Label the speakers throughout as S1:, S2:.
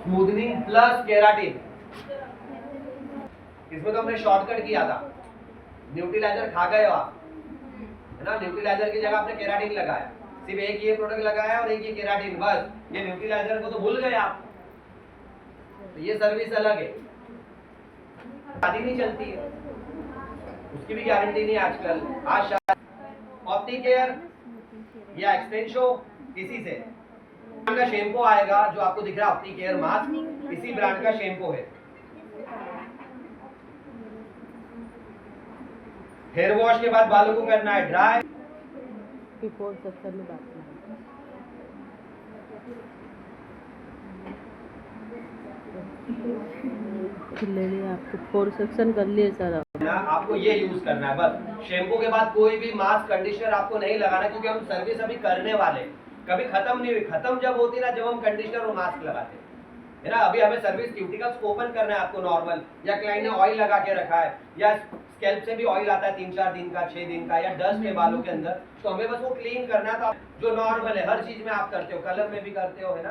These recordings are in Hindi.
S1: Smoothening plus keratin. इसमें तो हमने शॉर्टकट किया था, न्यूट्रीलाइजर खा गए हो आप, है ना। न्यूट्रीलाइजर की जगह आपने केराटिन लगाया, सिर्फ एक ये प्रोडक्ट लगाया और एक ये केराटिन, बस। ये न्यूट्रीलाइजर को तो भूल गए आप। तो ये सर्विस अलग है, शादी नहीं चलती है, उसकी भी गारंटी नहीं आजकल। आज ऑप्टिकेयर या एक्सटेंशो, इसी से ब्रांड का शैम्पू आएगा जो आपको दिख रहा है, ऑप्टिकेयर मास्क, इसी ब्रांड का शैम्पू है। हेयर वॉश के बाद बालों को करना है ड्राई।
S2: बिफोर सेक्शन में बात ले लिया, आपको 4 सेक्शन कर लिए सर।
S1: आपको ये यूज करना है बस। शैम्पू के बाद कोई भी मास्क कंडीशनर आपको नहीं लगाना, क्योंकि हम सर्विस अभी करने वाले, कभी खत्म नहीं हुई। खत्म जब होती ना, जब हम कंडीशनर और मास्क लगाते है ना। अभी हमें सर्विस क्यूटिकल्स को ओपन करना है आपको नॉर्मल, या क्लाइंट ने ऑयल लगा के रखा है, या स्कैल्प से भी ऑयल आता है 3-4 दिन का, 6 दिन का, या डस्ट है बालों के अंदर, तो हमें बस वो क्लीन करना है। तो जो नॉर्मल है, हर चीज में आप करते हो, कलर में भी करते हो, है ना,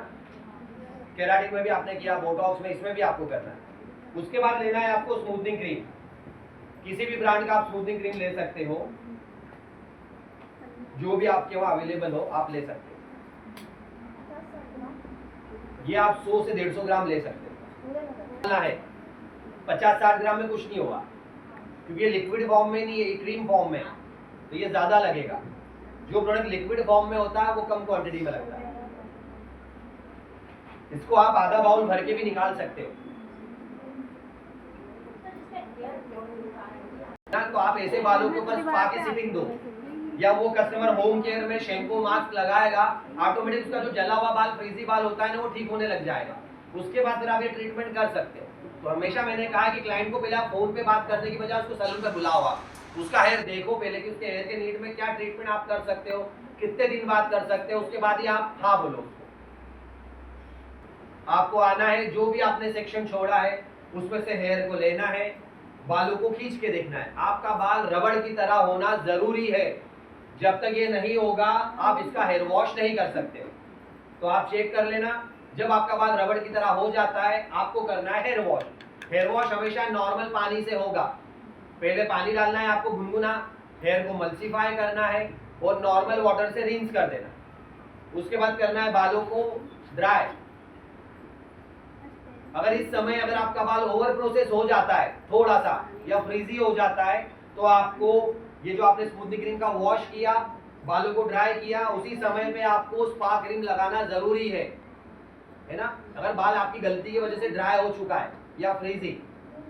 S1: केराटिन में भी आपने किया, बोटॉक्स में, इसमें भी आपको करना है। उसके बाद लेना है आपको स्मूथनिंग क्रीम। किसी भी ब्रांड का आप स्मूथनिंग क्रीम ले सकते हो, जो भी आपके वहां अवेलेबल हो आप ले सकते हो। ये आप 100 से 150 ग्राम ले सकते हो। है 50-60 ग्राम में कुछ नहीं होगा, क्योंकि ये लिक्विड फॉर्म में नहीं है, ये क्रीम फॉर्म में है, तो ये ज्यादा लगेगा। जो प्रोडक्ट लिक्विड फॉर्म में होता है वो कम क्वांटिटी में लगता है। इसको आप आधा बाउल भर के भी निकाल सकते हो ना। तो आप ऐसे बालों के ऊपर स्पा की सिटिंग दो, या वो कस्टमर होम केयर में शैम्पू मास्क लगाएगा, ऑटोमेटिक उसका जो जला हुआ बाल, फ्रीजी बाल होता है ना, वो ठीक होने लग जाएगा। उसके बाद फिर आप ये ट्रीटमेंट कर सकते हो। तो हमेशा मैंने कहा कि क्लाइंट को पहले आप फोन पे बात करने की बजाय उसको सैलून पे बुलाओ, आप उसका हेयर देखो पहले कि उसके हेयर के नीड में क्या ट्रीटमेंट आप कर सकते हो, कितने दिन बाद कर सकते हो, उसके बाद ही आप हाँ बोलो। आपको आना है, जो भी आपने सेक्शन छोड़ा है उसमें से हेयर को लेना है, बालों को खींच के देखना है। आपका बाल रबड़ की तरह होना जरूरी है। जब तक ये नहीं होगा आप इसका हेयर वॉश नहीं कर सकते। तो आप चेक कर लेना, जब आपका बाल रबड़ की तरह हो जाता है आपको करना है हेयर वॉश। हेयर वॉश हमेशा नॉर्मल पानी से होगा। पहले पानी डालना है आपको गुनगुना, हेयर को मल्सीफाई करना है और नॉर्मल वाटर से रिंस कर देना। उसके बाद करना है बालों को ड्राई। अगर इस समय अगर आपका बाल ओवर प्रोसेस हो जाता है थोड़ा सा, या फ्रीजी हो जाता है, तो आपको ये जो आपने स्मूथनिंग क्रीम का वॉश किया, बालों को ड्राई किया, उसी समय में आपको स्पा क्रीम लगाना जरूरी है ना। अगर बाल आपकी गलती की वजह से ड्राई हो चुका है या फ्रीजी,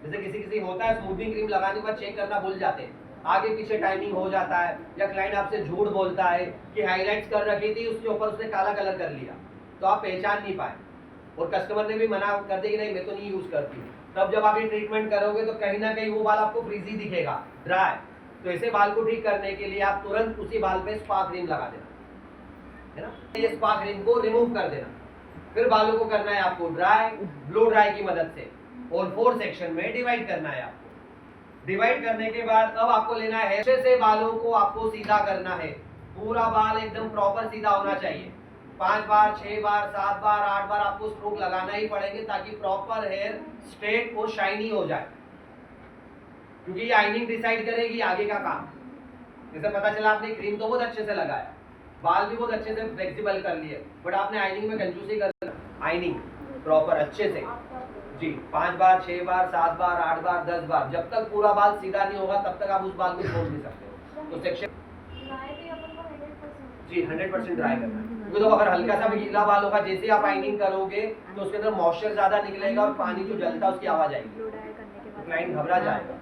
S1: जैसे किसी होता है स्मूथनिंग क्रीम लगाने के बाद चेक करना भूल जाते हैं, आगे पीछे टाइमिंग हो जाता है, या क्लाइंट आपसे झूठ बोलता है कि हाईलाइट्स कर रखी थी उसके ऊपर उसने काला कलर कर लिया, तो आप पहचान नहीं पाए और कस्टमर ने भी मना कर दिया कि नहीं मैं तो नहीं यूज करती हूँ। तब जब आप ये ट्रीटमेंट करोगे तो कहीं ना कहीं वो बाल आपको फ्रीजी दिखेगा, ड्राई। तो ऐसे बाल को ठीक करने के लिए आप तुरंत उसी बाल पे स्पा क्रीम लगा देना, है ना। ये स्पा क्रीम को रिमूव कर देना, फिर बालों को करना है आपको ड्राई, ब्लो ड्राई की मदद से, और 4 सेक्शन में डिवाइड करना है आपको। डिवाइड करने के बाद अब आपको लेना है अच्छे से बालों को आपको सीधा करना है। पूरा बाल एकदम प्रॉपर सीधा होना चाहिए। 5 बार, 6 बार, 7 बार, 8 बार आपको स्ट्रोक लगाना ही पड़ेंगे, ताकि प्रॉपर हेयर स्ट्रेट और शाइनी हो जाए, क्योंकि ये आइनिंग डिसाइड करेगी आगे का काम। जैसे पता चला आपने क्रीम तो बहुत अच्छे से लगाया, बाल भी बहुत अच्छे से फ्लेक्सिबल कर लिए, बट आपने आइनिंग में कंजूसी कर, आइनिंग प्रॉपर अच्छे से जी 5 बार, 6 बार, 7 बार, 8 बार, 10 बार, जब तक पूरा बाल सीधा नहीं होगा तब तक आप उस बाल को छोड़ नहीं सकते हो। तो सेक्शन जी 100% ड्राई करना है, क्योंकि तो अगर हल्का सा भी गीला बाल होगा, जैसे आप आइनिंग करोगे तो उसके अंदर मॉइस्चर ज्यादा निकलेगा और पानी जो जलता है उसकी आवाज आएगी, तो क्लाइंट घबरा जाएगा।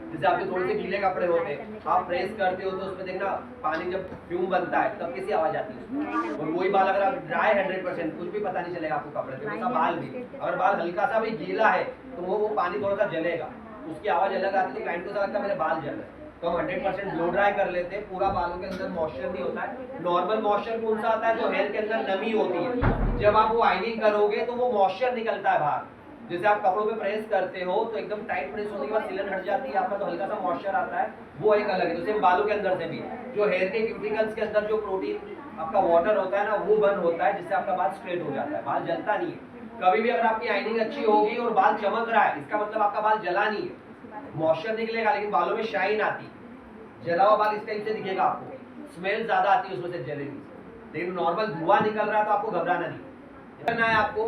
S1: जैसे आपके थोड़े से गीले कपड़े होते हैं, आप प्रेस करते हो तो उसमें देखना पानी जब फ्यूम बनता है तब कैसी आवाज आती है। और वही बाल अगर आप ड्राई 100%, कुछ भी पता नहीं चलेगा आपको कपड़े पे, उसका बाल भी अगर बाल हल्का सा भी गीला है तो वो पानी थोड़ा सा जलेगा, उसकी आवाज अलग आती है, तो क्लाइंट को ऐसा लगता है मेरे बाल जल रहे हैं। तो हम 100% ब्लो ड्राई कर लेते हैं, पूरा बालों के अंदर मॉइस्चर नहीं होता है। नॉर्मल मॉइस्चर कौन सा आता है, जो हेयर के अंदर नमी होती है। जब आप वो आइनिंग करोगे तो वो मॉइस्चर निकलता है बाहर, जैसे आप कपड़ों पे प्रेस करते हो तो एकदम टाइट प्रेस होने के बाद सिलन हट जाती है आपका, तो हल्का सा मॉइस्चर आता है, वो एक अलग है। तो सेम बालों के अंदर से भी जो हेयर के क्यूटिकल्स के अंदर जो प्रोटीन आपका वाटर होता है ना, वो बर्न होता है, जिससे आपका बाल स्ट्रेट हो जाता है, बाल जलता नहीं है। कभी भी अगर आपकी आइनिंग अच्छी होगी और बाल चमक रहा है, इसका मतलब आपका बाल जला नहीं है। मॉइस्चर निकलेगा लेकिन बालों में शाइन आती है। जला हुआ बाल इस टाइप से दिखेगा आपको, स्मेल ज्यादा आती है उसमें से जलेगी, लेकिन नॉर्मल धुआं निकल रहा है तो आपको घबराना नहीं करना है आपको।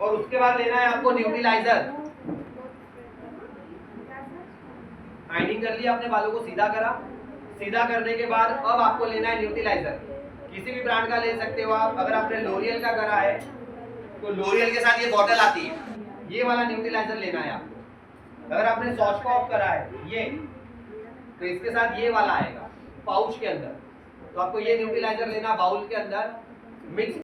S1: और उसके बाद लेना है आपको न्यूट्रीलाइजर। आइनिंग कर लिया, अपने बालों को सीधा करा, सीधा करने के बाद अब आपको लेना है न्यूट्रीलाइजर। किसी भी ब्रांड का ले सकते हो आप। अगर आपने लोरियल का करा है तो लोरियल के साथ ये बॉटल आती है, ये वाला न्यूट्रीलाइजर लेना है आपको। अगर आपने सॉचकॉफ करा है ये, तो इसके साथ ये वाला आएगा पाउच के अंदर, तो आपको ये न्यूट्रीलाइजर लेना, बाउल के अंदर मिक्स